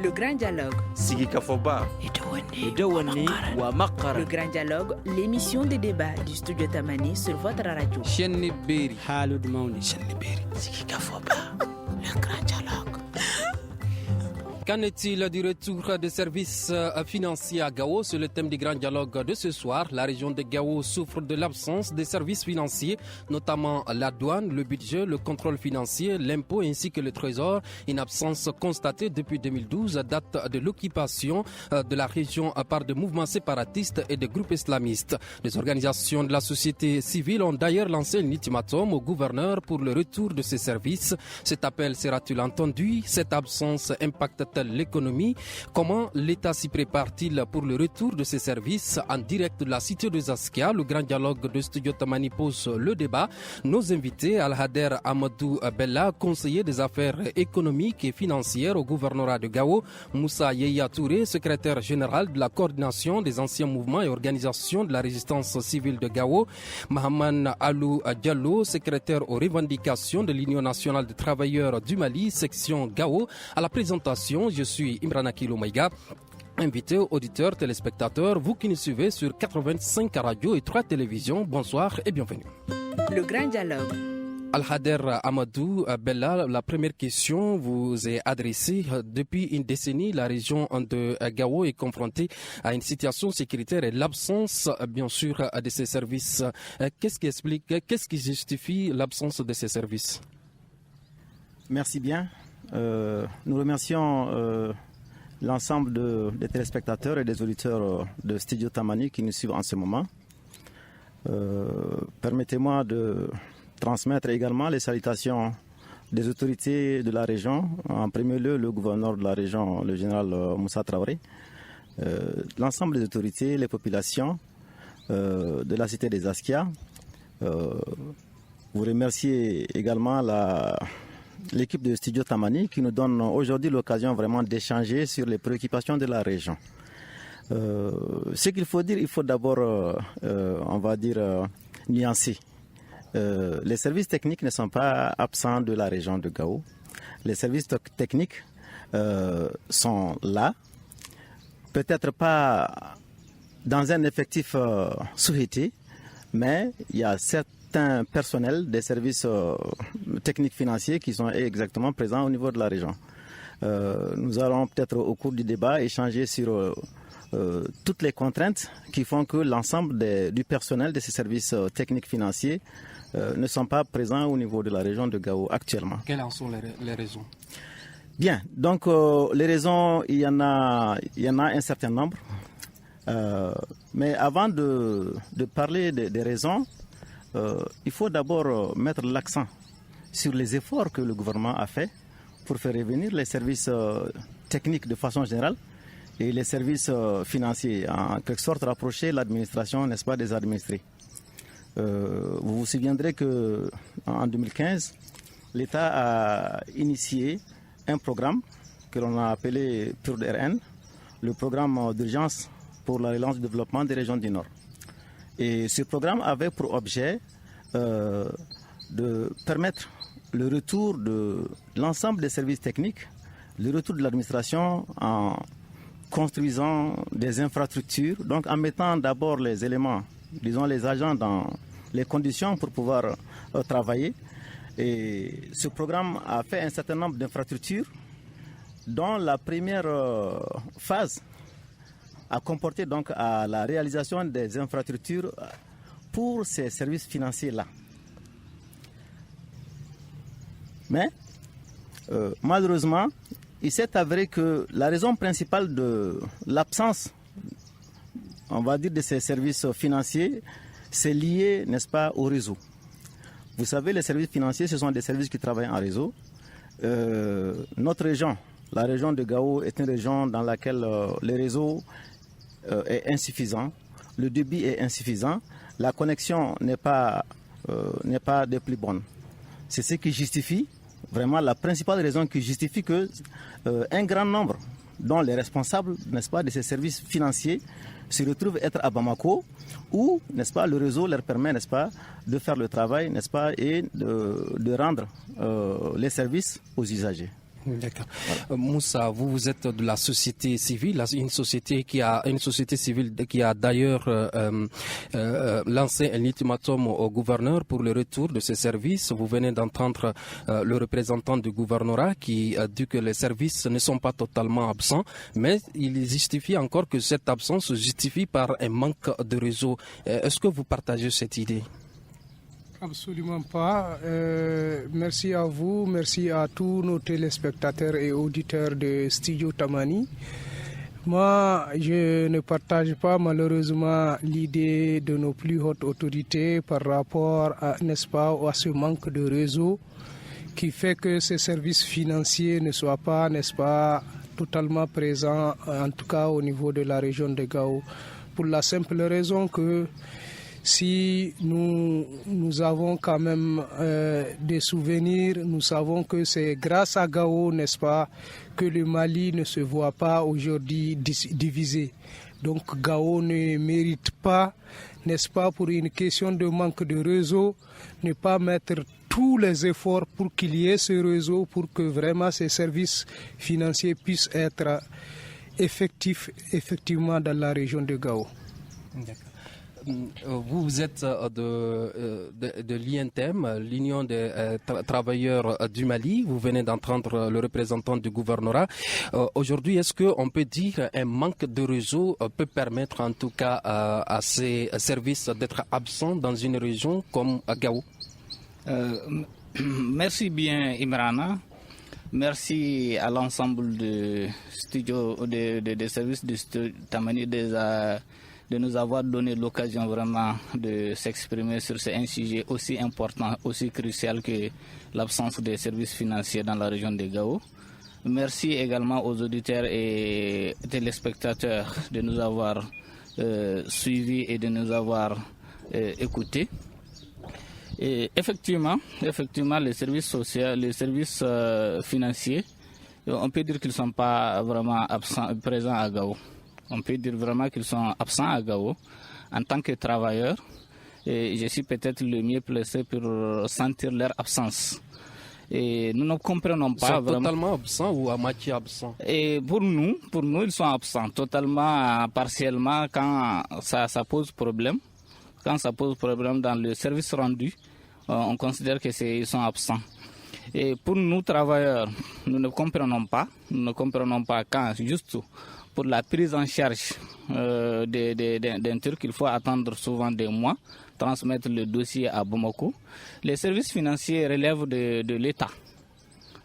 Le grand dialogue. Sigi Kafoba. Idawani wa Makara. Le grand dialogue, l'émission de débat du studio Tamani sur votre radio. Chenni Beri. Halud Mauni. Chenni Beri. Sigi Kafoba. Le grand dialogue. Qu'en est-il du retour des services financiers à Gao? C'est le thème du grand dialogue de ce soir. La région de Gao souffre de l'absence des services financiers, notamment la douane, le budget, le contrôle financier, l'impôt ainsi que le trésor. Une absence constatée depuis 2012, date de l'occupation de la région par des mouvements séparatistes et des groupes islamistes. Les organisations de la société civile ont d'ailleurs lancé un ultimatum au gouverneur pour le retour de ces services. Cet appel sera-t-il entendu? Cette absence impacte l'économie? Comment l'État s'y prépare-t-il pour le retour de ces services? En direct de la cité de Zaskia, le grand dialogue de Studio Tamani pose le débat. Nos invités, Al-Hader Amadou Bella, conseiller des affaires économiques et financières au gouvernorat de Gao, Moussa Yeya Touré, secrétaire général de la coordination des anciens mouvements et organisations de la résistance civile de Gao, Mahaman Alou Diallo, secrétaire aux revendications de l'Union nationale des travailleurs du Mali, section Gao. À la présentation, je suis Imran Akilo Maïga. Invités, auditeurs, téléspectateurs, vous qui nous suivez sur 85 radios et 3 télévisions, bonsoir et bienvenue. Le grand dialogue. Al-Hader Amadou Bella, la première question vous est adressée. Depuis une décennie, la région de Gao est confrontée à une situation sécuritaire et l'absence, bien sûr, de ces services. Qu'est-ce qui explique, qu'est-ce qui justifie l'absence de ces services? Merci bien. Nous remercions l'ensemble des téléspectateurs et des auditeurs de Studio Tamani qui nous suivent en ce moment. Permettez-moi de transmettre également les salutations des autorités de la région. En premier lieu, le gouverneur de la région, le général Moussa Traoré. L'ensemble des autorités, les populations de la cité des Askia. Vous remerciez également l'équipe de Studio Tamani qui nous donne aujourd'hui l'occasion vraiment d'échanger sur les préoccupations de la région. Ce qu'il faut dire, il faut d'abord, on va dire, nuancer. Les services techniques ne sont pas absents de la région de Gao. Les services techniques sont là, peut-être pas dans un effectif souhaité, mais il y a certains personnels des services techniques financiers qui sont exactement présents au niveau de la région. Nous allons peut-être au cours du débat échanger sur toutes les contraintes qui font que l'ensemble du personnel de ces services techniques financiers ne sont pas présents au niveau de la région de Gao actuellement. Quelles en sont les raisons? Bien, donc les raisons, il y en a un certain nombre. Mais avant de parler des raisons, il faut d'abord mettre l'accent sur les efforts que le gouvernement a fait pour faire revenir les services techniques de façon générale et les services financiers, en quelque sorte rapprocher l'administration, n'est-ce pas, des administrés. Vous vous souviendrez qu'en 2015, l'État a initié un programme que l'on a appelé PURDRN, le programme d'urgence pour la relance du développement des régions du Nord. Et ce programme avait pour objet de permettre le retour de l'ensemble des services techniques, le retour de l'administration en construisant des infrastructures, donc en mettant d'abord les éléments, disons les agents dans les conditions pour pouvoir travailler. Et ce programme a fait un certain nombre d'infrastructures dont la première phase a comporté donc à la réalisation des infrastructures pour ces services financiers-là. Mais malheureusement, il s'est avéré que la raison principale de l'absence, on va dire, de ces services financiers, c'est lié, n'est-ce pas, au réseau. Vous savez, les services financiers, ce sont des services qui travaillent en réseau. Notre région, la région de Gao, est une région dans laquelle le réseau est insuffisant, le débit est insuffisant, la connexion n'est pas des plus bonnes. C'est ce qui justifie, vraiment la principale raison qui justifie que un grand nombre, dont les responsables, n'est-ce pas, de ces services financiers, se retrouvent être à Bamako, où, n'est-ce pas, le réseau leur permet, n'est-ce pas, de faire le travail, n'est-ce pas, et de rendre les services aux usagers. D'accord. Voilà. Moussa, vous êtes de la société civile, une société civile qui a d'ailleurs lancé un ultimatum au gouverneur pour le retour de ces services. Vous venez d'entendre le représentant du gouvernorat qui dit que les services ne sont pas totalement absents, mais il justifie encore que cette absence se justifie par un manque de réseau. Est-ce que vous partagez cette idée? Absolument pas. Merci à vous, merci à tous nos téléspectateurs et auditeurs de Studio Tamani. Moi, je ne partage pas malheureusement l'idée de nos plus hautes autorités par rapport à, n'est-ce pas, à ce manque de réseau qui fait que ces services financiers ne soient pas, n'est-ce pas, totalement présents, en tout cas au niveau de la région de Gao. Pour la simple raison que si nous avons quand même des souvenirs, nous savons que c'est grâce à Gao, n'est-ce pas, que le Mali ne se voit pas aujourd'hui divisé. Donc Gao ne mérite pas, n'est-ce pas, pour une question de manque de réseau, ne pas mettre tous les efforts pour qu'il y ait ce réseau, pour que vraiment ces services financiers puissent être effectivement dans la région de Gao. D'accord. Vous êtes de l'INTEM, l'Union des travailleurs du Mali. Vous venez d'entendre le représentant du gouvernorat. Aujourd'hui, est-ce qu'on peut dire qu'un manque de réseau peut permettre en tout cas à ces services d'être absents dans une région comme Gao? Merci bien Imrana. Merci à l'ensemble des services du studio Tamani de nous avoir donné l'occasion vraiment de s'exprimer sur un sujet aussi important, aussi crucial que l'absence des services financiers dans la région de Gao. Merci également aux auditeurs et téléspectateurs de nous avoir suivis et de nous avoir écoutés. Et effectivement, les services sociaux, les services financiers, on peut dire qu'ils ne sont pas vraiment présents à Gao. On peut dire vraiment qu'ils sont absents à Gao. En tant que travailleur, et je suis peut-être le mieux placé pour sentir leur absence. Et nous ne comprenons pas. Ils sont vraiment totalement absents ou à moitié absents? Et pour nous, ils sont absents totalement, partiellement quand ça pose problème. Quand ça pose problème dans le service rendu, on considère qu'ils sont absents. Et pour nous, travailleurs, nous ne comprenons pas. Nous ne comprenons pas quand, juste pour la prise en charge d'un Turc, il faut attendre souvent des mois, transmettre le dossier à Bamako. Les services financiers relèvent de l'État.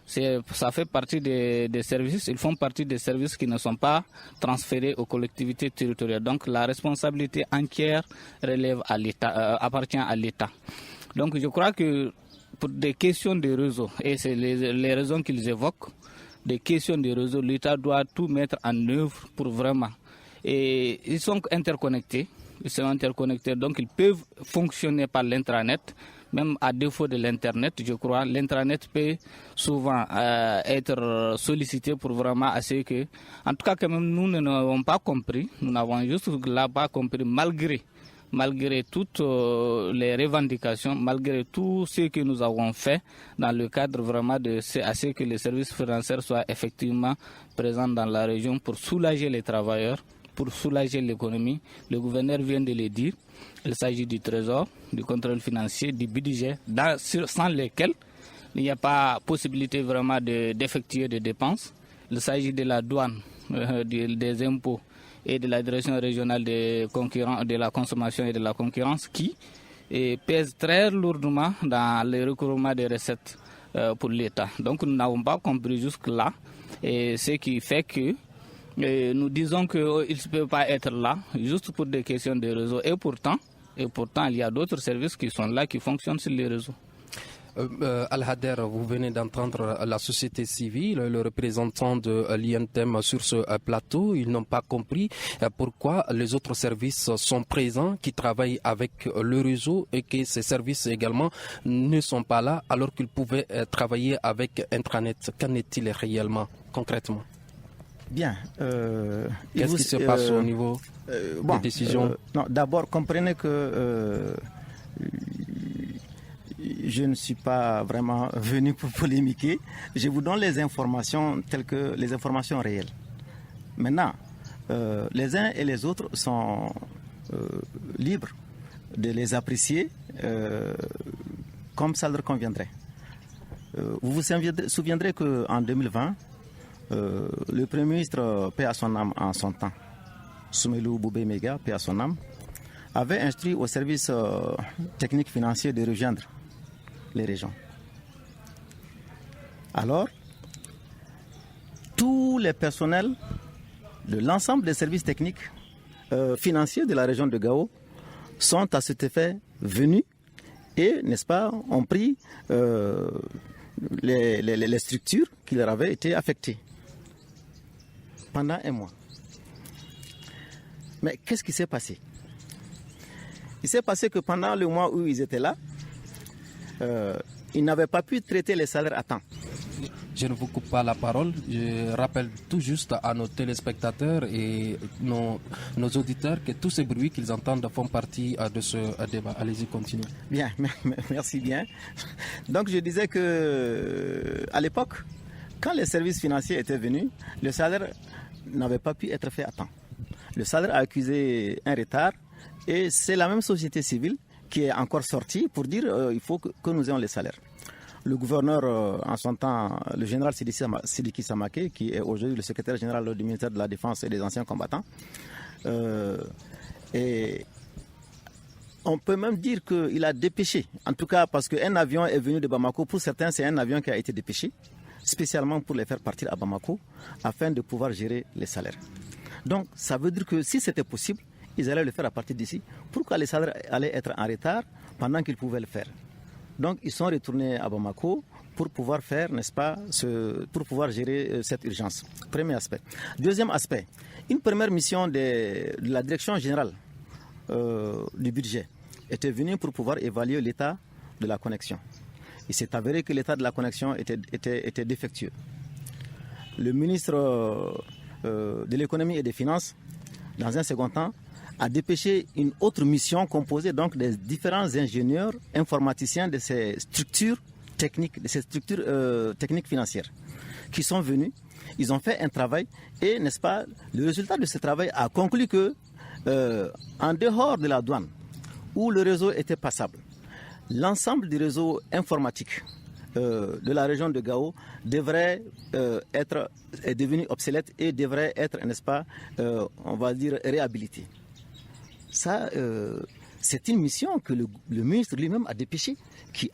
Ça fait partie des services, ils font partie des services qui ne sont pas transférés aux collectivités territoriales. Donc la responsabilité entière appartient à l'État. Donc je crois que pour des questions de réseau, et c'est les raisons qu'ils évoquent, des questions de réseau, l'État doit tout mettre en œuvre pour vraiment. Et ils sont interconnectés, donc ils peuvent fonctionner par l'intranet, même à défaut de l'internet, je crois. L'intranet peut souvent être sollicité pour vraiment essayer que, en tout cas, quand même, nous n'avons pas compris, nous n'avons juste là pas compris, malgré toutes les revendications, malgré tout ce que nous avons fait dans le cadre vraiment de ce que les services financiers soient effectivement présents dans la région pour soulager les travailleurs, pour soulager l'économie. Le gouverneur vient de le dire, il s'agit du trésor, du contrôle financier, du budget, sans lesquels il n'y a pas possibilité vraiment d'effectuer des dépenses. Il s'agit de la douane, des impôts, et de la direction régionale de la consommation et de la concurrence qui pèse très lourdement dans le recouvrement des recettes pour l'État. Donc nous n'avons pas compris jusque-là, et ce qui fait que nous disons qu'ils ne peuvent pas être là juste pour des questions de réseau. Et pourtant il y a d'autres services qui sont là, qui fonctionnent sur les réseaux. Al-Hader, vous venez d'entendre la société civile, le représentant de l'INTEM sur ce plateau. Ils n'ont pas compris pourquoi les autres services sont présents, qui travaillent avec le réseau, et que ces services également ne sont pas là alors qu'ils pouvaient travailler avec Intranet. Qu'en est-il réellement, concrètement? Bien. Qu'est-ce qui se passe au niveau des décisions? Non, d'abord, comprenez que je ne suis pas vraiment venu pour polémiquer. Je vous donne les informations telles que les informations réelles. Maintenant, les uns et les autres sont libres de les apprécier comme ça leur conviendrait. Vous vous souviendrez qu'en 2020, le Premier ministre, paix à son âme en son temps, Soumelou Boubé Mega, paix à son âme, avait instruit au service technique financier de rejoindre les régions. Alors, tous les personnels de l'ensemble des services techniques financiers de la région de Gao sont à cet effet venus et, n'est-ce pas, ont pris les structures qui leur avaient été affectées pendant un mois. Mais qu'est-ce qui s'est passé? Il s'est passé que pendant le mois où ils étaient là, ils n'avaient pas pu traiter les salaires à temps. Je ne vous coupe pas la parole. Je rappelle tout juste à nos téléspectateurs et nos auditeurs que tous ces bruits qu'ils entendent font partie de ce débat. Allez-y, continuez. Bien, merci bien. Donc je disais que à l'époque, quand les services financiers étaient venus, le salaire n'avait pas pu être fait à temps. Le salaire a accusé un retard et c'est la même société civile qui est encore sortie pour dire il faut que nous ayons les salaires. Le gouverneur, en son temps, le général Sidiki Samaké, qui est aujourd'hui le secrétaire général du ministère de la Défense et des anciens combattants, et on peut même dire qu'il a dépêché, en tout cas parce qu'un avion est venu de Bamako, pour certains c'est un avion qui a été dépêché, spécialement pour les faire partir à Bamako, afin de pouvoir gérer les salaires. Donc ça veut dire que si c'était possible, ils allaient le faire à partir d'ici. Pourquoi les salaires allaient être en retard pendant qu'ils pouvaient le faire? Donc ils sont retournés à Bamako pour pouvoir faire, n'est-ce pas, pour pouvoir gérer cette urgence. Premier aspect. Deuxième aspect, une première mission de la direction générale du budget était venue pour pouvoir évaluer l'état de la connexion. Il s'est avéré que l'état de la connexion était défectueux. Le ministre de l'économie et des finances, dans un second temps, a dépêché une autre mission composée donc des différents ingénieurs informaticiens de ces structures techniques, financières, qui sont venus. Ils ont fait un travail et, n'est-ce pas, le résultat de ce travail a conclu que, en dehors de la douane, où le réseau était passable, l'ensemble du réseau informatique de la région de Gao devrait être devenu obsolète et devrait être, n'est-ce pas, on va dire, réhabilité. Ça, c'est une mission que le ministre lui-même a dépêchée, qui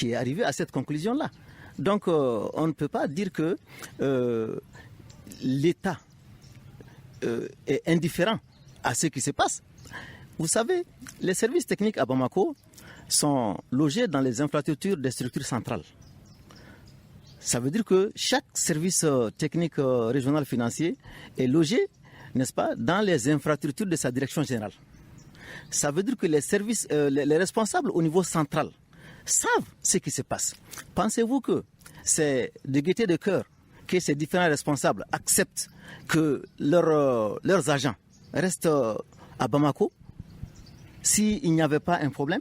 est arrivé à cette conclusion-là. Donc, on ne peut pas dire que l'État est indifférent à ce qui se passe. Vous savez, les services techniques à Bamako sont logés dans les infrastructures des structures centrales. Ça veut dire que chaque service technique régional financier est logé, n'est-ce pas, dans les infrastructures de sa direction générale. Ça veut dire que les services, les responsables au niveau central savent ce qui se passe. Pensez-vous que c'est de gaieté de cœur que ces différents responsables acceptent que leurs agents restent à Bamako s'il n'y avait pas un problème?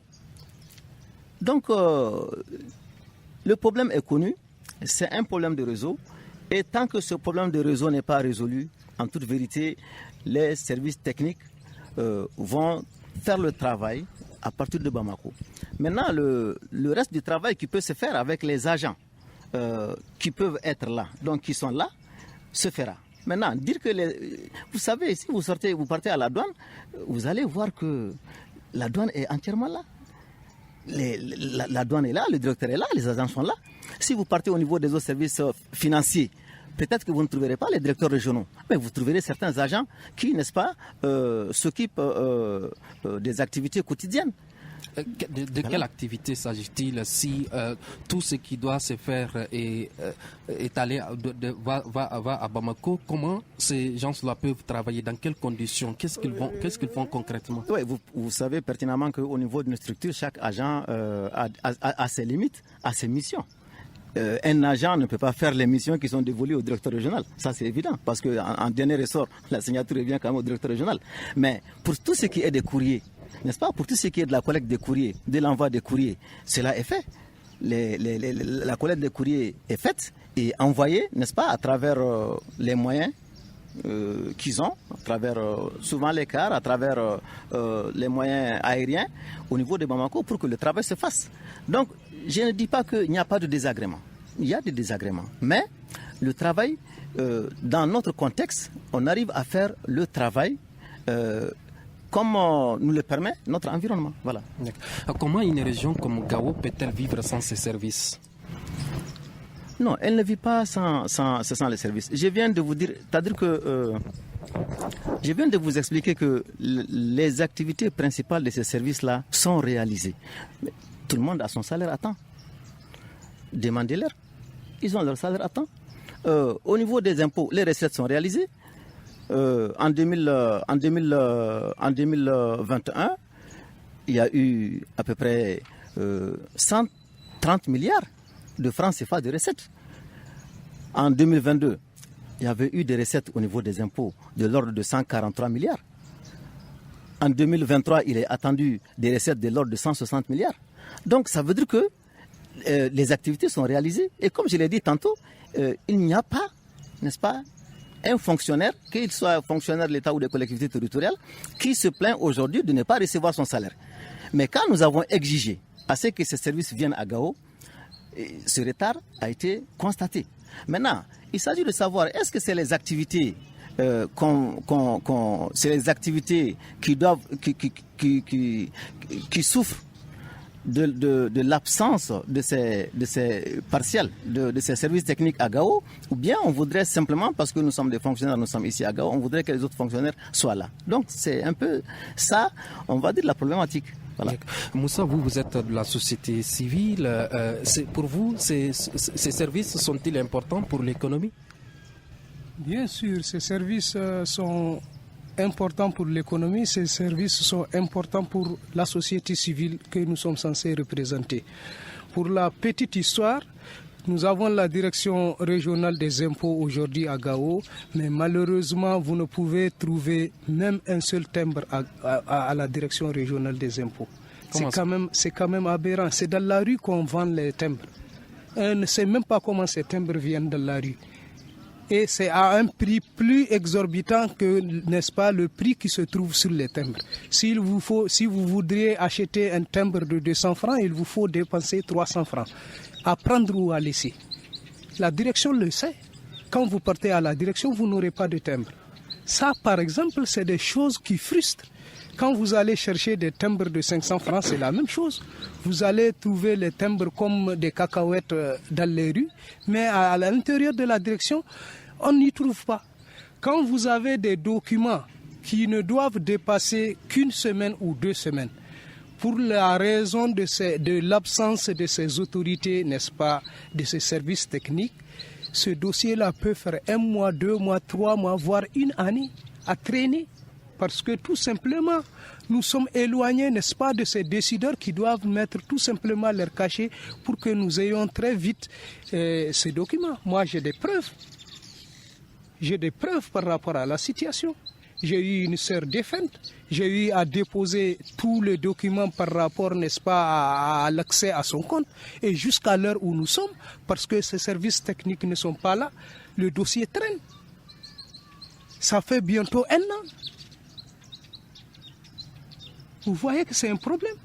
Donc, le problème est connu, c'est un problème de réseau. Et tant que ce problème de réseau n'est pas résolu, en toute vérité, les services techniques vont faire le travail à partir de Bamako. Maintenant, le reste du travail qui peut se faire avec les agents qui peuvent être là, donc qui sont là, se fera. Maintenant, dire que vous savez, si vous partez à la douane, vous allez voir que la douane est entièrement là. La douane est là, le directeur est là, les agents sont là. Si vous partez au niveau des autres services financiers, peut-être que vous ne trouverez pas les directeurs régionaux, mais vous trouverez certains agents qui, n'est-ce pas, s'occupent des activités quotidiennes. De quelle activité s'agit-il si tout ce qui doit se faire est allé va à Bamako? Comment ces gens-là peuvent travailler? Dans quelles conditions? Qu'est-ce qu'ils font concrètement? Oui, vous savez pertinemment qu'au niveau d'une structure, chaque agent a ses limites, a ses missions. Un agent ne peut pas faire les missions qui sont dévolues au directeur régional. Ça, c'est évident, parce qu'en dernier ressort, la signature revient quand même au directeur régional. Mais pour tout ce qui est des courriers, n'est-ce pas, pour tout ce qui est de la collecte des courriers, de l'envoi des courriers, cela est fait. La collecte des courriers est faite et envoyée, n'est-ce pas, à travers les moyens qu'ils ont, à travers souvent les cars, à travers les moyens aériens au niveau de Bamako pour que le travail se fasse. Donc, je ne dis pas qu'il n'y a pas de désagrément. Il y a des désagréments. Mais le travail, dans notre contexte, on arrive à faire le travail comme nous le permet notre environnement. Voilà. Comment une région comme Gao peut-elle vivre sans ces services? Non, elle ne vit pas sans les services. Je viens de vous dire, c'est-à-dire que je viens de vous expliquer que les activités principales de ces services-là sont réalisées. Mais tout le monde a son salaire à temps. Demandez-leur. Ils ont leur salaire à temps. Au niveau des impôts, les recettes sont réalisées. En 2021, il y a eu à peu près 130 milliards de francs CFA de recettes. En 2022, il y avait eu des recettes au niveau des impôts de l'ordre de 143 milliards. En 2023, il est attendu des recettes de l'ordre de 160 milliards. Donc, ça veut dire que les activités sont réalisées. Et comme je l'ai dit tantôt, il n'y a pas, n'est-ce pas, un fonctionnaire, qu'il soit fonctionnaire de l'État ou des collectivités territoriales, qui se plaint aujourd'hui de ne pas recevoir son salaire. Mais quand nous avons exigé à ce que ces services viennent à Gao, ce retard a été constaté. Maintenant, il s'agit de savoir, est-ce que c'est les activités c'est les activités qui souffrent de l'absence de ces partiels, de ces services techniques à Gao, ou bien on voudrait simplement, parce que nous sommes des fonctionnaires, nous sommes ici à Gao, on voudrait que les autres fonctionnaires soient là. Donc c'est un peu ça, on va dire, la problématique. Voilà. Moussa, vous êtes de la société civile. Pour vous, ces services sont-ils importants pour l'économie? Bien sûr, ces services sont importants pour l'économie, ces services sont importants pour la société civile que nous sommes censés représenter. Pour la petite histoire, nous avons la direction régionale des impôts aujourd'hui à Gao, mais malheureusement, vous ne pouvez trouver même un seul timbre à la direction régionale des impôts. C'est quand même aberrant. C'est dans la rue qu'on vend les timbres. On ne sait même pas comment ces timbres viennent de la rue. Et c'est à un prix plus exorbitant que, n'est-ce pas, le prix qui se trouve sur les timbres. Si vous voudriez acheter un timbre de 200 francs, il vous faut dépenser 300 francs. À prendre ou à laisser. La direction le sait. Quand vous partez à la direction, vous n'aurez pas de timbre. Ça, par exemple, c'est des choses qui frustrent. Quand vous allez chercher des timbres de 500 francs, c'est la même chose. Vous allez trouver les timbres comme des cacahuètes dans les rues, mais à l'intérieur de la direction, on n'y trouve pas. Quand vous avez des documents qui ne doivent dépasser qu'une semaine ou 2 semaines, pour la raison de l'absence de ces autorités, n'est-ce pas, de ces services techniques, ce dossier-là peut faire 1 mois, 2 mois, 3 mois, voire 1 année à traîner. Parce que tout simplement, nous sommes éloignés, n'est-ce pas, de ces décideurs qui doivent mettre tout simplement leur cachet pour que nous ayons très vite ces documents. Moi, j'ai des preuves. J'ai des preuves par rapport à la situation. J'ai eu une sœur défunte. J'ai eu à déposer tous les documents par rapport, n'est-ce pas, à l'accès à son compte. Et jusqu'à l'heure où nous sommes, parce que ces services techniques ne sont pas là, le dossier traîne. Ça fait bientôt 1 an. Vous voyez que c'est un problème.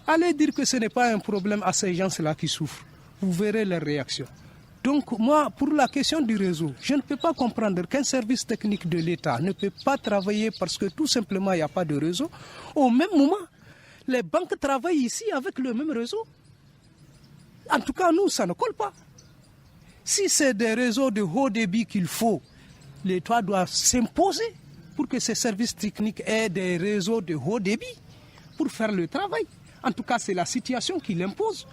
Allez dire que ce n'est pas un problème à ces gens-là qui souffrent. Vous verrez leur réaction. Donc moi, pour la question du réseau, je ne peux pas comprendre qu'un service technique de l'État ne peut pas travailler parce que tout simplement il n'y a pas de réseau. Au même moment, les banques travaillent ici avec le même réseau. En tout cas, nous, ça ne colle pas. Si c'est des réseaux de haut débit qu'il faut, l'État doit s'imposer pour que ces services techniques aient des réseaux de haut débit pour faire le travail. En tout cas, c'est la situation qui l'impose.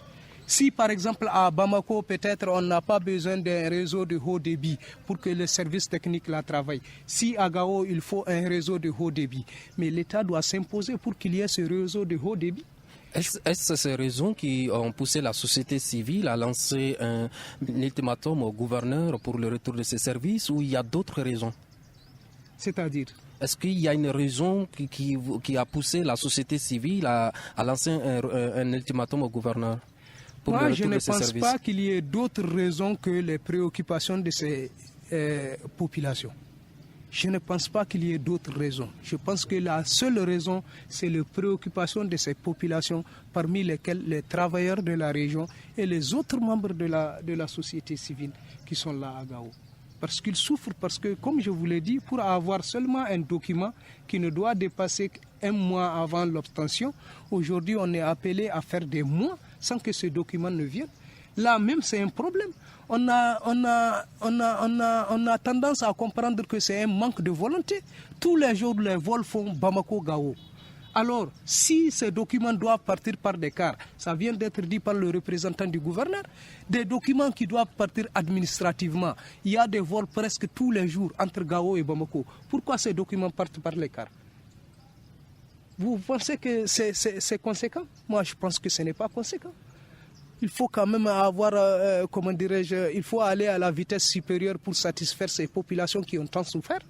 Si par exemple à Bamako, peut-être on n'a pas besoin d'un réseau de haut débit pour que les services techniques la travaillent. Si à Gao, il faut un réseau de haut débit. Mais l'État doit s'imposer pour qu'il y ait ce réseau de haut débit. Est-ce ces raisons qui ont poussé la société civile à lancer un ultimatum au gouverneur pour le retour de ces services ou il y a d'autres raisons? C'est-à-dire? Est-ce qu'il y a une raison qui a poussé la société civile à lancer un ultimatum au gouverneur? Moi, je ne pense pas qu'il y ait d'autres raisons que les préoccupations de ces populations. Je ne pense pas qu'il y ait d'autres raisons. Je pense que la seule raison, c'est les préoccupations de ces populations, parmi lesquelles les travailleurs de la région et les autres membres de la société civile qui sont là à Gao. Parce qu'ils souffrent, parce que, comme je vous l'ai dit, pour avoir seulement un document qui ne doit dépasser qu'un mois avant l'obtention, aujourd'hui on est appelé à faire des mois sans que ce document ne vienne. Là même, c'est un problème. On a tendance à comprendre que c'est un manque de volonté. Tous les jours, les vols font Bamako-Gao. Alors, si ces documents doivent partir par des cars, ça vient d'être dit par le représentant du gouverneur, des documents qui doivent partir administrativement, il y a des vols presque tous les jours entre Gao et Bamako. Pourquoi ces documents partent par les cars? Vous pensez que c'est conséquent? Moi, je pense que ce n'est pas conséquent. Il faut quand même avoir, il faut aller à la vitesse supérieure pour satisfaire ces populations qui ont tant souffert.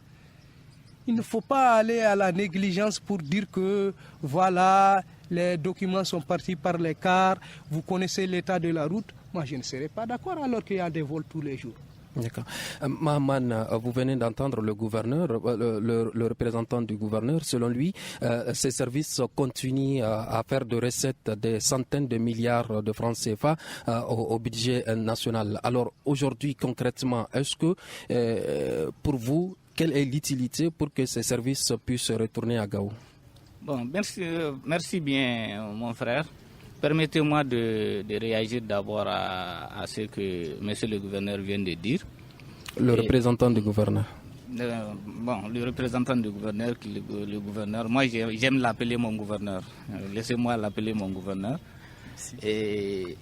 Il ne faut pas aller à la négligence pour dire que voilà, les documents sont partis par les cars, vous connaissez l'état de la route. Moi, je ne serais pas d'accord alors qu'il y a des vols tous les jours. D'accord. Mahaman, vous venez d'entendre le gouverneur, le représentant du gouverneur. Selon lui, ces services continuent à faire de recettes des centaines de milliards de francs CFA au budget national. Alors aujourd'hui, concrètement, est-ce que pour vous, quelle est l'utilité pour que ces services puissent retourner à Gao? Bon, merci bien, mon frère. Permettez-moi de réagir d'abord à ce que monsieur le gouverneur vient de dire. Le représentant du gouverneur. Le représentant du gouverneur, le gouverneur, moi j'aime l'appeler mon gouverneur. Laissez-moi l'appeler mon gouverneur. Et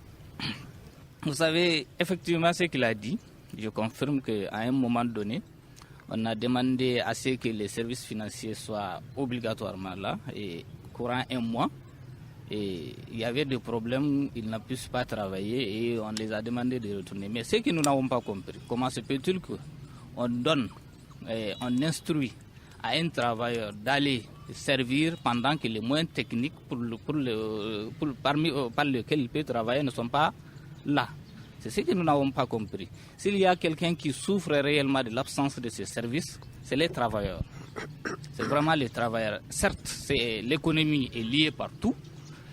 vous savez, effectivement, ce qu'il a dit, je confirme qu'à un moment donné, on a demandé à ce que les services financiers soient obligatoirement là, et courant un mois. Et il y avait des problèmes, ils ne puissent pas travailler et on les a demandé de retourner. Mais ce que nous n'avons pas compris, comment se peut-il qu'on donne, on instruit à un travailleur d'aller servir pendant que les moyens techniques par lesquels il peut travailler ne sont pas là. C'est ce que nous n'avons pas compris. S'il y a quelqu'un qui souffre réellement de l'absence de ces services, c'est les travailleurs. C'est vraiment les travailleurs. Certes, l'économie est liée partout.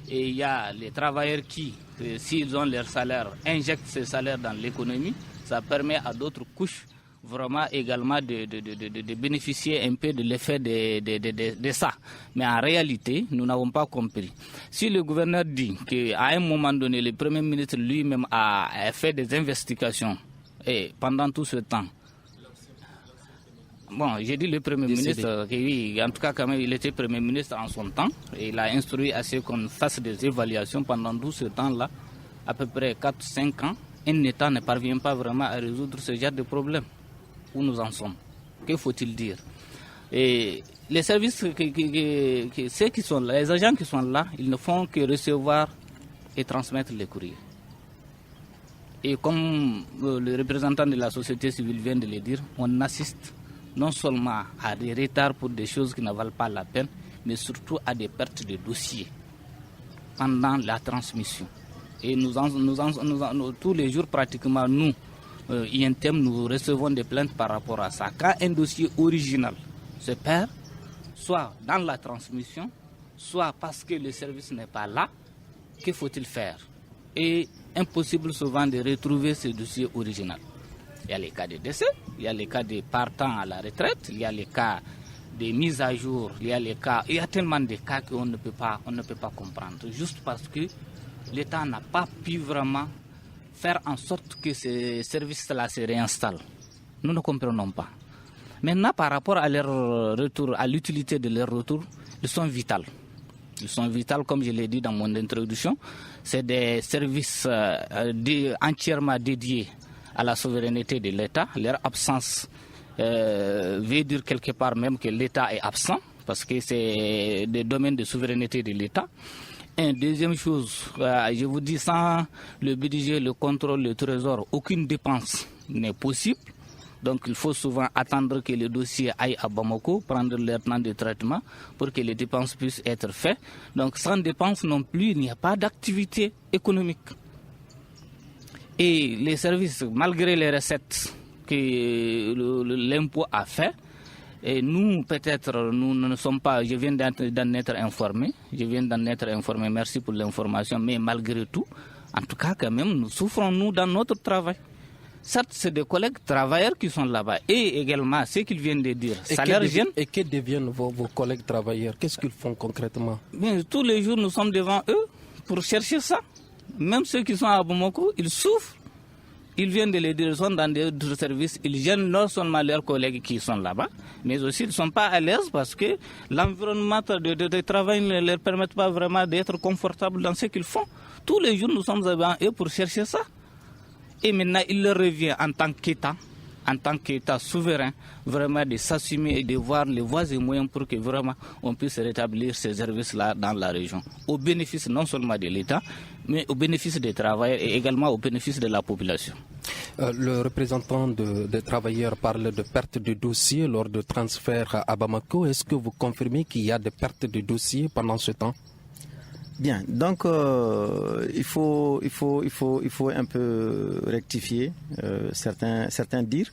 Et il y a les travailleurs qui, s'ils ont leur salaire, injectent ce salaire dans l'économie. Ça permet à d'autres couches vraiment également de bénéficier un peu de l'effet de ça. Mais en réalité, nous n'avons pas compris. Si le gouverneur dit qu'à un moment donné, le Premier ministre lui-même a fait des investigations et pendant tout ce temps, bon, j'ai dit le Premier ministre, oui, en tout cas quand même il était Premier ministre en son temps et il a instruit à ce qu'on fasse des évaluations pendant tout ce temps-là, à peu près 4-5 ans. Un État ne parvient pas vraiment à résoudre ce genre de problème. Où nous en sommes? Que faut-il dire? Et les services, ceux qui sont là, les agents qui sont là, ils ne font que recevoir et transmettre les courriers. Et comme le représentant de la société civile vient de le dire, on assiste non seulement à des retards pour des choses qui ne valent pas la peine, mais surtout à des pertes de dossiers pendant la transmission. Et tous les jours, pratiquement, nous, INTEM, nous recevons des plaintes par rapport à ça. Quand un dossier original se perd, soit dans la transmission, soit parce que le service n'est pas là, que faut-il faire? Et impossible souvent de retrouver ce dossier original. Il y a les cas de décès, il y a les cas de partant à la retraite, il y a les cas de mise à jour, il y a tellement de cas qu'on ne peut pas comprendre. Juste parce que l'État n'a pas pu vraiment faire en sorte que ces services-là se réinstallent. Nous ne comprenons pas. Maintenant, par rapport à leur retour, à l'utilité de leur retour, ils sont vitaux. Ils sont vitaux, comme je l'ai dit dans mon introduction. C'est des services entièrement dédiés à la souveraineté de l'État. Leur absence veut dire quelque part même que l'État est absent, parce que c'est des domaines de souveraineté de l'État. Et deuxième chose, je vous dis, sans le budget, le contrôle, le trésor, aucune dépense n'est possible. Donc il faut souvent attendre que le dossier aille à Bamako, prendre leur temps de traitement pour que les dépenses puissent être faites. Donc sans dépenses non plus, il n'y a pas d'activité économique. Et les services, malgré les recettes que l'impôt a fait, et nous, peut-être, nous ne sommes pas, je viens d'en être informé, merci pour l'information, mais malgré tout, en tout cas, quand même, nous souffrons, nous, dans notre travail. Certes, c'est des collègues travailleurs qui sont là-bas. Et également, ce qu'ils viennent de dire, Et que deviennent vos collègues travailleurs? Qu'est-ce qu'ils font concrètement? Bien, tous les jours, nous sommes devant eux pour chercher ça. Même ceux qui sont à Bamako, ils souffrent. Ils viennent de les dire, ils sont dans d'autres services. Ils gênent non seulement leurs collègues qui sont là-bas, mais aussi ils ne sont pas à l'aise parce que l'environnement de travail ne leur permet pas vraiment d'être confortables dans ce qu'ils font. Tous les jours, nous sommes devant eux pour chercher ça. Et maintenant, il leur revient en tant qu'État souverain, vraiment de s'assumer et de voir les voies et moyens pour que vraiment on puisse rétablir ces services-là dans la région. Au bénéfice non seulement de l'État, mais au bénéfice des travailleurs et également au bénéfice de la population. Le représentant des travailleurs parle de perte de dossiers lors de transfert à Bamako. Est-ce que vous confirmez qu'il y a des pertes de dossiers pendant ce temps? Bien, donc il faut un peu rectifier certains dires.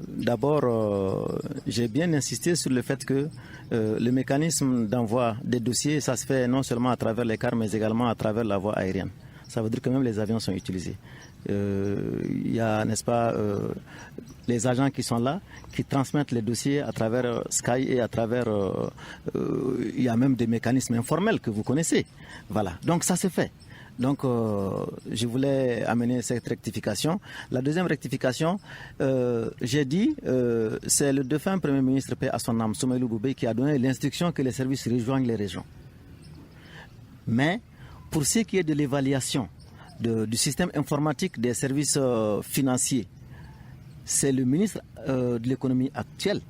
D'abord, j'ai bien insisté sur le fait que le mécanisme d'envoi des dossiers, ça se fait non seulement à travers les cars, mais également à travers la voie aérienne. Ça veut dire que même les avions sont utilisés. Il y a, n'est-ce pas, les agents qui sont là, qui transmettent les dossiers à travers Sky et à travers... il y a même des mécanismes informels que vous connaissez. Voilà, donc ça se fait. Donc, je voulais amener cette rectification. La deuxième rectification, j'ai dit, c'est le défunt Premier ministre, paix à son âme, Soumaïlou Boubé, qui a donné l'instruction que les services rejoignent les régions. Mais, pour ce qui est de l'évaluation du système informatique des services financiers, c'est le ministre de l'économie actuel,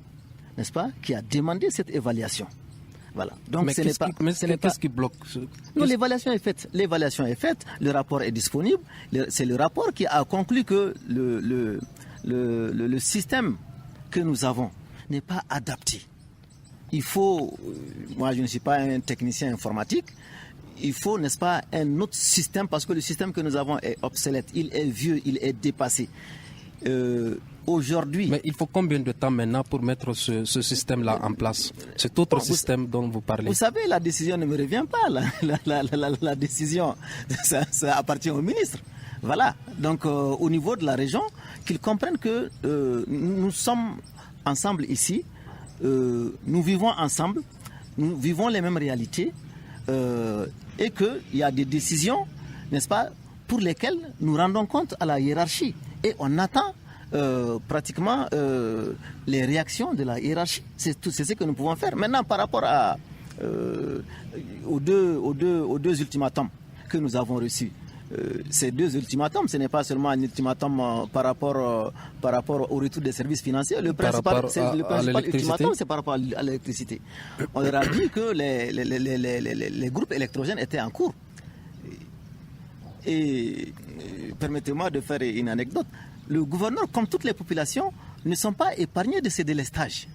n'est-ce pas, qui a demandé cette évaluation. Voilà. Donc, mais qu'est-ce qui bloque? Non, l'évaluation est faite. L'évaluation est faite, le rapport est disponible. C'est le rapport qui a conclu que le système que nous avons n'est pas adapté. Il faut, moi je ne suis pas un technicien informatique, il faut, n'est-ce pas, un autre système parce que le système que nous avons est obsolète, il est vieux, il est dépassé. Aujourd'hui... Mais il faut combien de temps maintenant pour mettre ce système-là en place? Cet autre système dont vous parlez. Vous savez, la décision ne me revient pas. La décision, ça appartient au ministre. Voilà. Donc, au niveau de la région, qu'ils comprennent que nous sommes ensemble ici, nous vivons ensemble, nous vivons les mêmes réalités et qu'il y a des décisions, n'est-ce pas, pour lesquelles nous rendons compte à la hiérarchie. Et on attend pratiquement les réactions de la hiérarchie. C'est ce que nous pouvons faire. Maintenant, par rapport aux deux ultimatums que nous avons reçus, ces deux ultimatums, ce n'est pas seulement un ultimatum par rapport au retour des services financiers. Le principal ultimatum, c'est par rapport à l'électricité. On leur a dit que les groupes électrogènes étaient en cours. Et permettez-moi de faire une anecdote. Le gouverneur, comme toutes les populations, ne sont pas épargnés de ces délestages.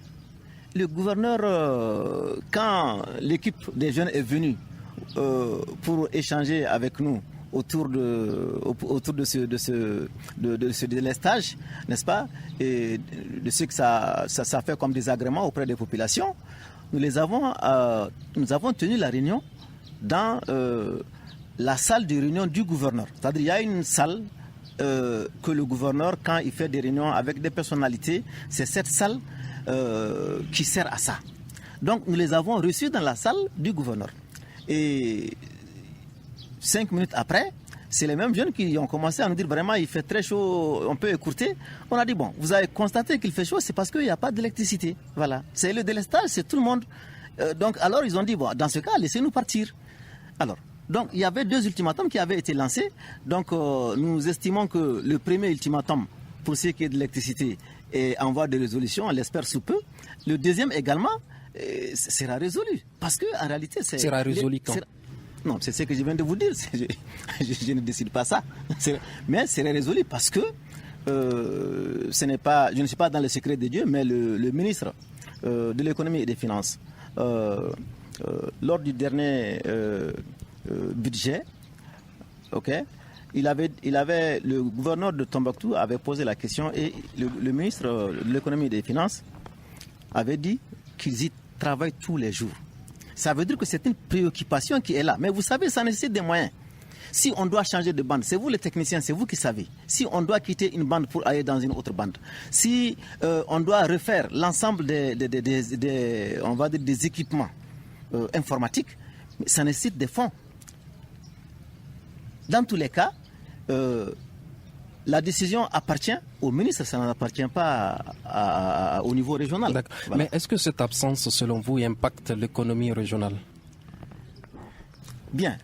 Le gouverneur, quand l'équipe des jeunes est venue pour échanger avec nous autour de ce délestage, n'est-ce pas, et de ce que ça fait comme désagrément auprès des populations, nous avons tenu la réunion dans la salle de réunion du gouverneur. C'est-à-dire il y a une salle que le gouverneur, quand il fait des réunions avec des personnalités, c'est cette salle qui sert à ça. Donc nous les avons reçus dans la salle du gouverneur. Et 5 minutes après, c'est les mêmes jeunes qui ont commencé à nous dire vraiment il fait très chaud, on peut écourter. On a dit bon, vous avez constaté qu'il fait chaud, c'est parce qu'il n'y a pas d'électricité. Voilà, c'est le délestage, c'est tout le monde. Donc alors ils ont dit bon, dans ce cas, laissez-nous partir. Alors, donc il y avait 2 ultimatums qui avaient été lancés. Donc nous estimons que le premier ultimatum pour ce qui est de l'électricité est en voie de résolution, on l'espère sous peu. Le deuxième également sera résolu. Parce qu'en réalité, c'est... Sera résolu quand? Non, c'est ce que je viens de vous dire. Je ne décide pas ça. Mais c'est résolu parce que je ne suis pas dans le secret de Dieu, mais le ministre de l'économie et des finances, lors du dernier budget, le gouverneur de Tombouctou avait posé la question et le ministre de l'économie et des finances avait dit qu'ils y travaillent tous les jours. Ça veut dire que c'est une préoccupation qui est là. Mais vous savez, ça nécessite des moyens. Si on doit changer de bande, c'est vous les techniciens, c'est vous qui savez. Si on doit quitter une bande pour aller dans une autre bande, si on doit refaire l'ensemble des équipements informatiques, ça nécessite des fonds. Dans tous les cas, la décision appartient au ministre, ça n'appartient pas au niveau régional. Voilà. Mais est-ce que cette absence, selon vous, impacte l'économie régionale? Bien,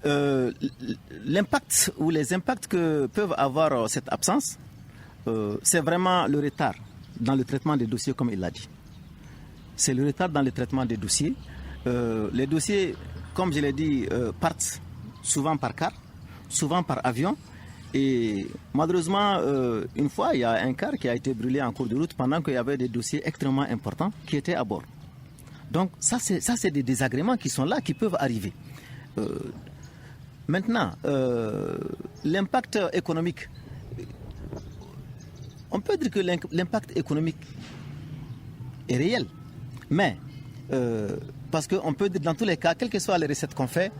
l'impact ou les impacts que peuvent avoir cette absence, c'est vraiment le retard dans le traitement des dossiers, comme il l'a dit. C'est le retard dans le traitement des dossiers. Les dossiers, comme je l'ai dit, partent souvent par car, souvent par avion. Et malheureusement, une fois, il y a un car qui a été brûlé en cours de route pendant qu'il y avait des dossiers extrêmement importants qui étaient à bord. Donc ça, c'est des désagréments qui sont là, qui peuvent arriver. Maintenant, l'impact économique, on peut dire que l'impact économique est réel, mais parce qu'on peut dire dans tous les cas, quelles que soient les recettes qu'on fait,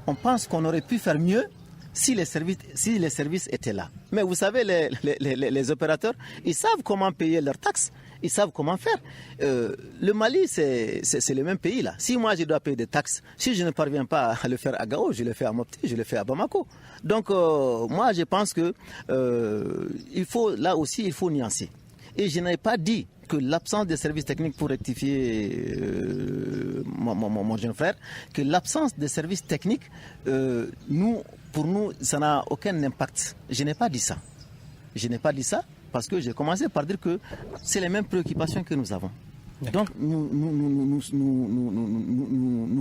on pense qu'on aurait pu faire mieux si les services étaient là. Mais vous savez, les opérateurs, ils savent comment payer leurs taxes. Ils savent comment faire. Le Mali, c'est le même pays là. Si moi je dois payer des taxes, si je ne parviens pas à le faire à Gao, je le fais à Mopti, je le fais à Bamako. Donc moi je pense que là aussi il faut nuancer. Et je n'ai pas dit que l'absence des services techniques, pour rectifier mon jeune frère, que l'absence des services techniques, pour nous, ça n'a aucun impact. Je n'ai pas dit ça. Je n'ai pas dit ça. Parce que j'ai commencé par dire que c'est les mêmes préoccupations que nous avons. Donc nous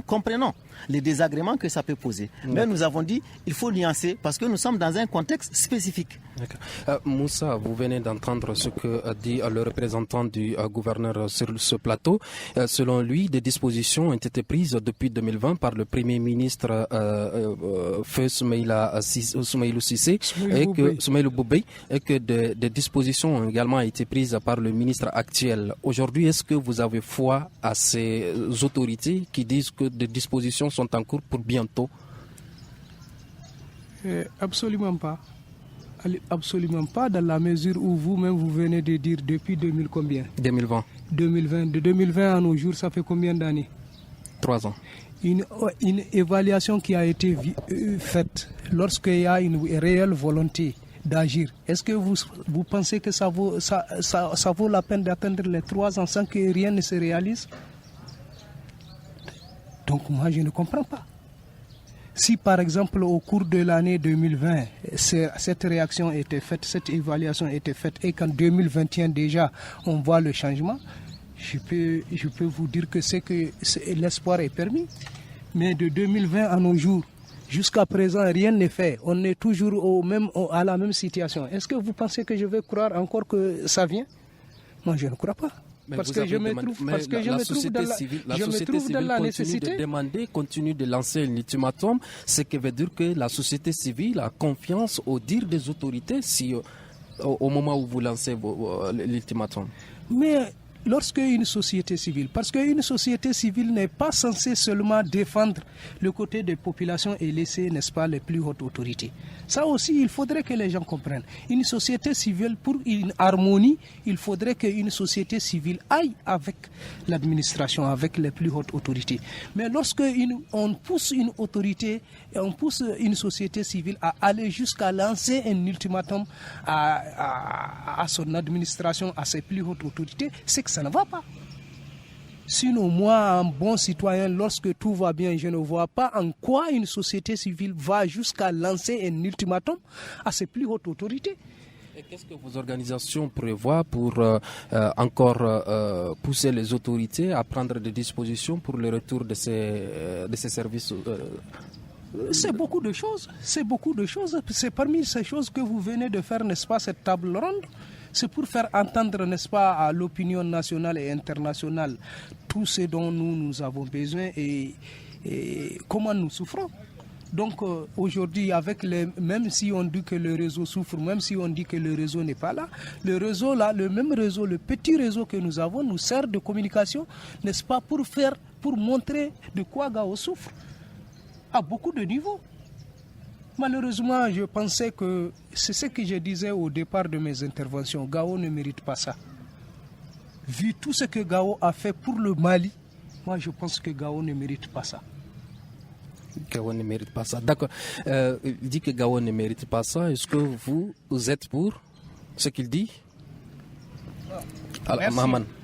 comprenons les désagréments que ça peut poser. Mais nous avons dit il faut nuancer parce que nous sommes dans un contexte spécifique. Moussa, vous venez d'entendre ce que dit le représentant du gouverneur sur ce plateau. Selon lui, des dispositions ont été prises depuis 2020 par le Premier ministre Feu Soumaïlou Cissé Soumaïlou Boubey et que des dispositions ont également été prises par le ministre actuel. Aujourd'hui, est-ce que vous avez foi à ces autorités qui disent que des dispositions sont en cours pour bientôt? Absolument pas. Absolument pas, dans la mesure où vous-même vous venez de dire depuis 2000 combien? 2020. 2020. De 2020 à nos jours, ça fait combien d'années? 3 ans. Une évaluation qui a été faite lorsqu'il y a une réelle volonté d'agir. Est-ce que vous pensez que ça vaut la peine d'atteindre les 3 ans sans que rien ne se réalise? Donc moi je ne comprends pas. Si par exemple au cours de l'année 2020, cette réaction était faite, cette évaluation était faite et qu'en 2021 déjà on voit le changement, je peux vous dire que l'espoir est permis. Mais de 2020 à nos jours, jusqu'à présent, rien n'est fait. On est toujours à la même situation. Est-ce que vous pensez que je vais croire encore que ça vient? Moi, je ne crois pas. Parce que je me trouve dans la nécessité. Continue de lancer un ultimatum, ce qui veut dire que la société civile a confiance au dire des autorités au moment où vous lancez l'ultimatum. Mais lorsque une société civile, parce qu'une société civile n'est pas censée seulement défendre le côté des populations et laisser, n'est-ce pas, les plus hautes autorités. Ça aussi, il faudrait que les gens comprennent. Une société civile, pour une harmonie, il faudrait qu'une société civile aille avec l'administration, avec les plus hautes autorités. Mais lorsque on pousse une autorité, on pousse une société civile à aller jusqu'à lancer un ultimatum à son administration, à ses plus hautes autorités, c'est que ça ne va pas. Sinon, moi, un bon citoyen, lorsque tout va bien, je ne vois pas en quoi une société civile va jusqu'à lancer un ultimatum à ses plus hautes autorités. Et qu'est-ce que vos organisations prévoient pour encore pousser les autorités à prendre des dispositions pour le retour de ces services? C'est beaucoup de choses. C'est beaucoup de choses. C'est parmi ces choses que vous venez de faire, n'est-ce pas, cette table ronde. C'est pour faire entendre, n'est-ce pas, à l'opinion nationale et internationale tout ce dont nous avons besoin et comment nous souffrons. Donc aujourd'hui, même si on dit que le réseau souffre, même si on dit que le réseau n'est pas là, le réseau là, le même réseau, le petit réseau que nous avons, nous sert de communication, n'est-ce pas, pour montrer de quoi Gao souffre à beaucoup de niveaux. Malheureusement, je pensais que c'est ce que je disais au départ de mes interventions. Gao ne mérite pas ça. Vu tout ce que Gao a fait pour le Mali, moi je pense que Gao ne mérite pas ça. Gao ne mérite pas ça. D'accord. Il dit que Gao ne mérite pas ça. Est-ce que vous êtes pour ce qu'il dit?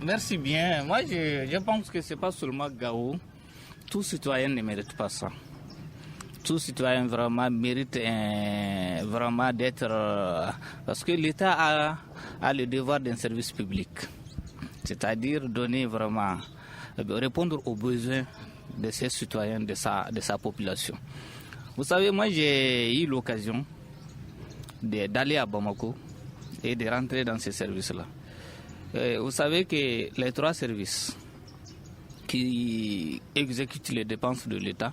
Merci bien. Moi, je pense que ce n'est pas seulement Gao. Tout citoyen ne mérite pas ça. Tout citoyen vraiment mérite vraiment d'être... parce que l'État a le devoir d'un service public. C'est-à-dire donner vraiment... répondre aux besoins de ses citoyens, de sa population. Vous savez, moi j'ai eu l'occasion d'aller à Bamako et de rentrer dans ces services-là. Vous savez que les 3 services qui exécutent les dépenses de l'État,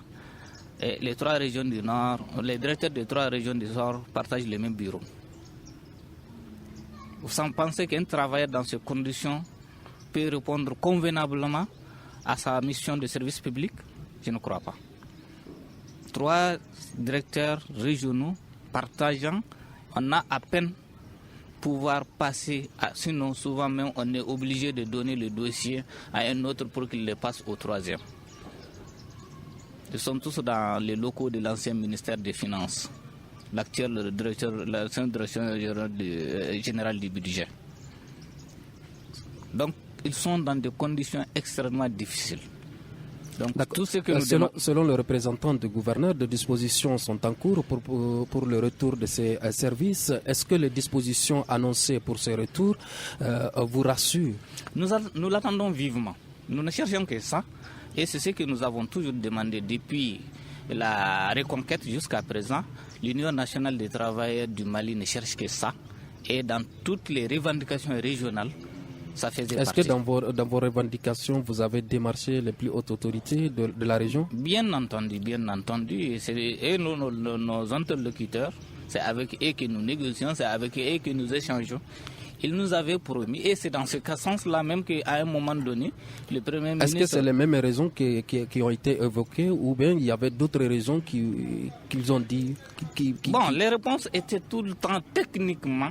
les 3 régions du Nord, les directeurs des 3 régions du Nord partagent les mêmes bureaux. Vous pensez qu'un travailleur dans ces conditions peut répondre convenablement à sa mission de service public? Je ne crois pas. 3 directeurs régionaux partageant, on a à peine pouvoir passer, sinon souvent même on est obligé de donner le dossier à un autre pour qu'il le passe au 3e. Ils sont tous dans les locaux de l'ancien ministère des Finances, l'actuel directeur général du budget. Donc ils sont dans des conditions extrêmement difficiles. Donc, tout ce que selon le représentant du gouverneur, des dispositions sont en cours pour le retour de ces services. Est-ce que les dispositions annoncées pour ce retour vous rassurent? Nous l'attendons vivement. Nous ne cherchons que ça. Et c'est ce que nous avons toujours demandé depuis la reconquête jusqu'à présent. L'Union nationale des travailleurs du Mali ne cherche que ça. Et dans toutes les revendications régionales, ça faisait partie. Est-ce que dans vos revendications, vous avez démarché les plus hautes autorités de la région? Bien entendu, bien entendu. Et nos interlocuteurs, c'est avec eux que nous négocions, c'est avec eux que nous échangeons. Ils nous avaient promis, et c'est dans ce sens-là même qu'à un moment donné, le Premier ministre... Est-ce que c'est les mêmes raisons qui ont été évoquées, ou bien il y avait d'autres raisons qu'ils ont dit Bon, les réponses étaient tout le temps techniquement,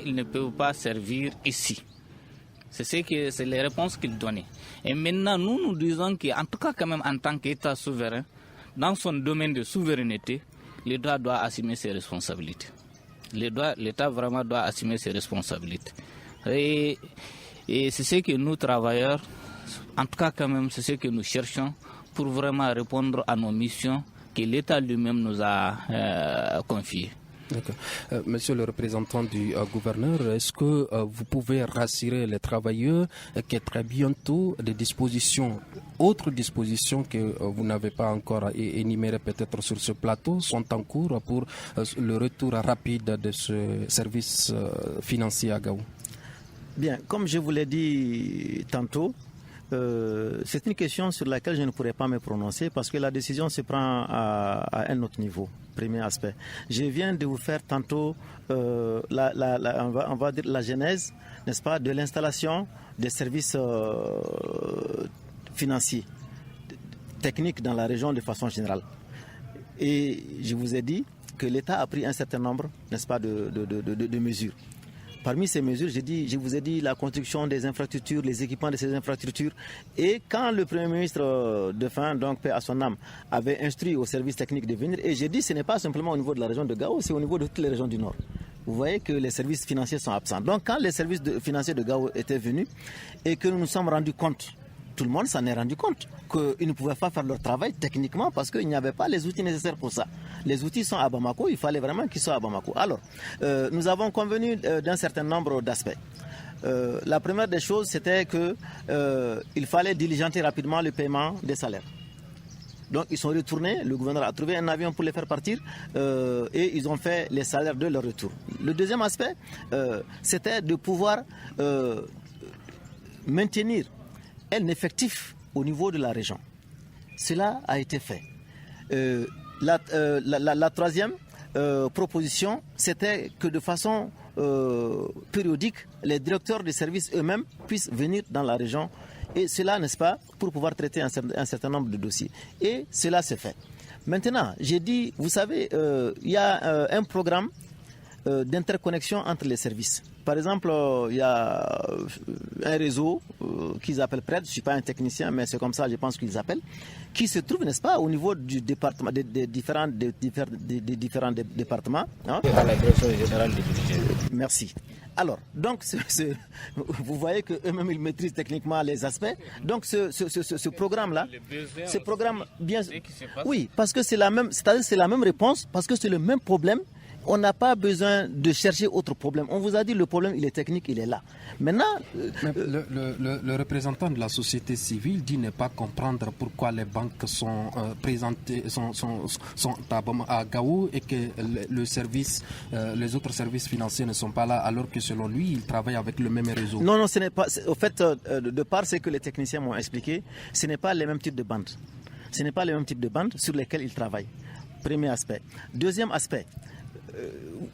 ils ne peuvent pas servir ici. C'est les réponses qu'ils donnaient. Et maintenant, nous disons qu'en tout cas, quand même, en tant qu'État souverain, dans son domaine de souveraineté, l'État doit assumer ses responsabilités. L'État vraiment doit assumer ses responsabilités. Et c'est ce que nous, travailleurs, en tout cas, quand même, c'est ce que nous cherchons pour vraiment répondre à nos missions que l'État lui-même nous a confiées. D'accord. Monsieur le représentant du gouverneur, est-ce que vous pouvez rassurer les travailleurs que très bientôt des autres dispositions que vous n'avez pas encore énumérées peut-être sur ce plateau sont en cours pour le retour rapide de ce service financier à Gao? Bien, comme je vous l'ai dit tantôt, c'est une question sur laquelle je ne pourrais pas me prononcer parce que la décision se prend à un autre niveau. Premier aspect. Je viens de vous faire tantôt on va dire la genèse, n'est-ce pas, de l'installation des services financiers, techniques dans la région de façon générale. Et je vous ai dit que l'État a pris un certain nombre, n'est-ce pas, de mesures. Parmi ces mesures, je vous ai dit la construction des infrastructures, les équipements de ces infrastructures. Et quand le Premier ministre défunt, donc paix à son âme, avait instruit aux services techniques de venir, et j'ai dit ce n'est pas simplement au niveau de la région de Gao, c'est au niveau de toutes les régions du Nord. Vous voyez que les services financiers sont absents. Donc quand les services financiers de Gao étaient venus et que nous nous sommes rendus compte, tout le monde s'en est rendu compte qu'ils ne pouvaient pas faire leur travail techniquement parce qu'il n'y avait pas les outils nécessaires pour ça. Les outils sont à Bamako, il fallait vraiment qu'ils soient à Bamako. Alors, nous avons convenu d'un certain nombre d'aspects. La première des choses, c'était qu'il fallait diligenter rapidement le paiement des salaires. Donc ils sont retournés, le gouverneur a trouvé un avion pour les faire partir et ils ont fait les salaires de leur retour. Le deuxième aspect, c'était de pouvoir maintenir un effectif au niveau de la région. Cela a été fait. La troisième proposition, c'était que de façon périodique, les directeurs des services eux-mêmes puissent venir dans la région. Et cela, n'est-ce pas, pour pouvoir traiter un certain nombre de dossiers. Et cela s'est fait. Maintenant, j'ai dit, vous savez, il y a un programme d'interconnexion entre les services. Par exemple, il y a un réseau qu'ils appellent PRED, je ne suis pas un technicien, mais c'est comme ça, je pense qu'ils appellent, qui se trouve, n'est-ce pas, au niveau du département, des différents départements. Hein? À la direction générale du budget. Merci. Alors, donc, vous voyez qu'eux-mêmes, ils maîtrisent techniquement les aspects. Donc, ce programme-là, ce programme, bien, oui, parce que c'est la même, c'est-à-dire c'est la même réponse, parce que c'est le même problème. On n'a pas besoin de chercher autre problème. On vous a dit le problème, il est technique, il est là. Maintenant... Le représentant de la société civile dit ne pas comprendre pourquoi les banques sont présentées, sont à Gao et que les autres services financiers ne sont pas là, alors que selon lui, ils travaillent avec le même réseau. Non, ce n'est pas... Au fait, de par ce que les techniciens m'ont expliqué, ce n'est pas les mêmes types de bandes. Ce n'est pas les mêmes types de bandes sur lesquelles ils travaillent. Premier aspect. Deuxième aspect.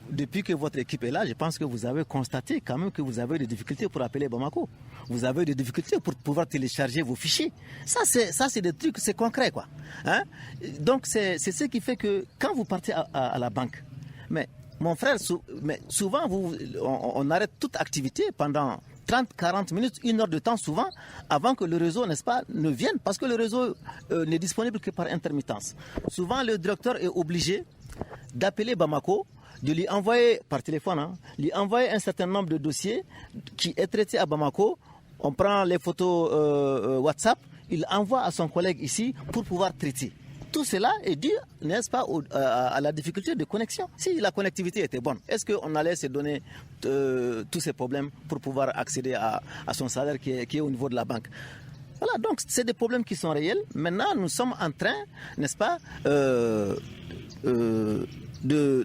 Depuis que votre équipe est là, je pense que vous avez constaté quand même que vous avez des difficultés pour appeler Bamako. Vous avez des difficultés pour pouvoir télécharger vos fichiers. Ça, c'est des trucs, c'est concret, quoi. Hein? Donc, c'est ce qui fait que quand vous partez à la banque, mais mon frère, souvent, on arrête toute activité pendant 30, 40 minutes, 1 heure de temps souvent, avant que le réseau, n'est-ce pas, ne vienne, parce que le réseau n'est disponible que par intermittence. Souvent, le directeur est obligé d'appeler Bamako, de lui envoyer par téléphone, lui envoyer un certain nombre de dossiers qui est traité à Bamako. On prend les photos WhatsApp, il envoie à son collègue ici pour pouvoir traiter. Tout cela est dû, n'est-ce pas, à la difficulté de connexion. Si la connectivité était bonne, est-ce qu'on allait se donner tous ces problèmes pour pouvoir accéder à son salaire qui est au niveau de la banque? Voilà, donc c'est des problèmes qui sont réels. Maintenant, nous sommes en train, n'est-ce pas,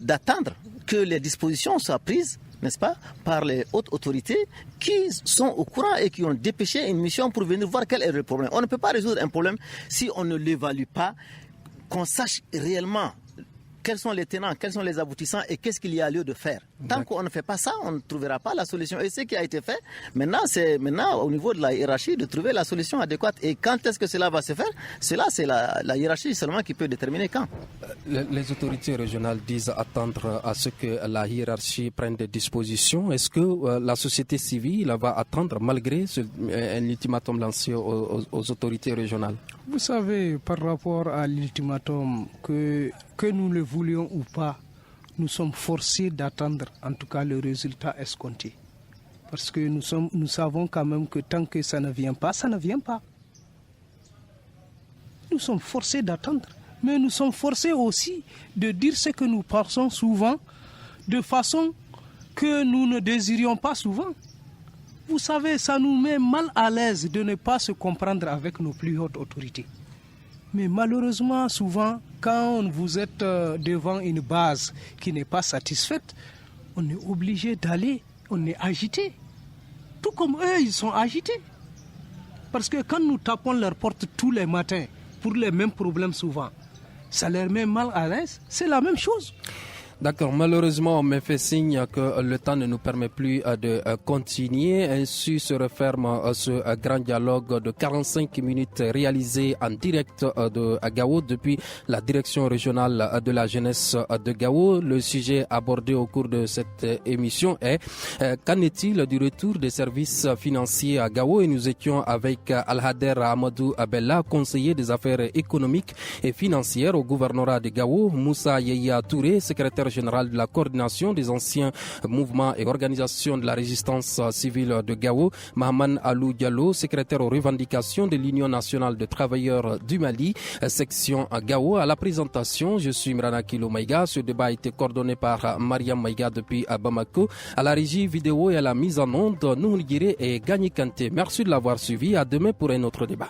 d'attendre que les dispositions soient prises, n'est-ce pas, par les hautes autorités qui sont au courant et qui ont dépêché une mission pour venir voir quel est le problème. On ne peut pas résoudre un problème si on ne l'évalue pas, qu'on sache réellement quels sont les tenants, quels sont les aboutissants et qu'est-ce qu'il y a lieu de faire. Tant qu'on ne fait pas ça, on ne trouvera pas la solution. Et ce qui a été fait, c'est au niveau de la hiérarchie de trouver la solution adéquate. Et quand est-ce que cela va se faire? Cela, c'est la hiérarchie seulement qui peut déterminer quand. Les autorités régionales disent attendre à ce que la hiérarchie prenne des dispositions. Est-ce que la société civile va attendre malgré un ultimatum lancé aux autorités régionales? Vous savez, par rapport à l'ultimatum, que nous le voulions ou pas, nous sommes forcés d'attendre en tout cas le résultat escompté. Parce que nous savons quand même que tant que ça ne vient pas, ça ne vient pas. Nous sommes forcés d'attendre. Mais nous sommes forcés aussi de dire ce que nous pensons souvent de façon que nous ne désirions pas souvent. Vous savez, ça nous met mal à l'aise de ne pas se comprendre avec nos plus hautes autorités. Mais malheureusement, souvent, quand vous êtes devant une base qui n'est pas satisfaite, on est obligé d'aller, on est agité. Tout comme eux, ils sont agités. Parce que quand nous tapons leur porte tous les matins pour les mêmes problèmes souvent, ça leur met mal à l'aise, c'est la même chose. D'accord, malheureusement, on me fait signe que le temps ne nous permet plus de continuer. Ainsi se referme ce grand dialogue de 45 minutes réalisé en direct de Gao depuis la direction régionale de la jeunesse de Gao. Le sujet abordé au cours de cette émission est qu'en est-il du retour des services financiers à Gao? Et nous étions avec Alhader Amadou Abella, conseiller des affaires économiques et financières au gouvernorat de Gao, Moussa Yeya Touré, secrétaire général de la coordination des anciens mouvements et organisations de la résistance civile de Gao, Mahaman Alou Diallo, secrétaire aux revendications de l'Union nationale de travailleurs du Mali, section Gao. À la présentation, je suis Imrana Kilo Maïga. Ce débat a été coordonné par Mariam Maïga depuis Bamako. À la régie vidéo et à la mise en onde, Nouhou Guiré et Gagny Kanté. Merci de l'avoir suivi. À demain pour un autre débat.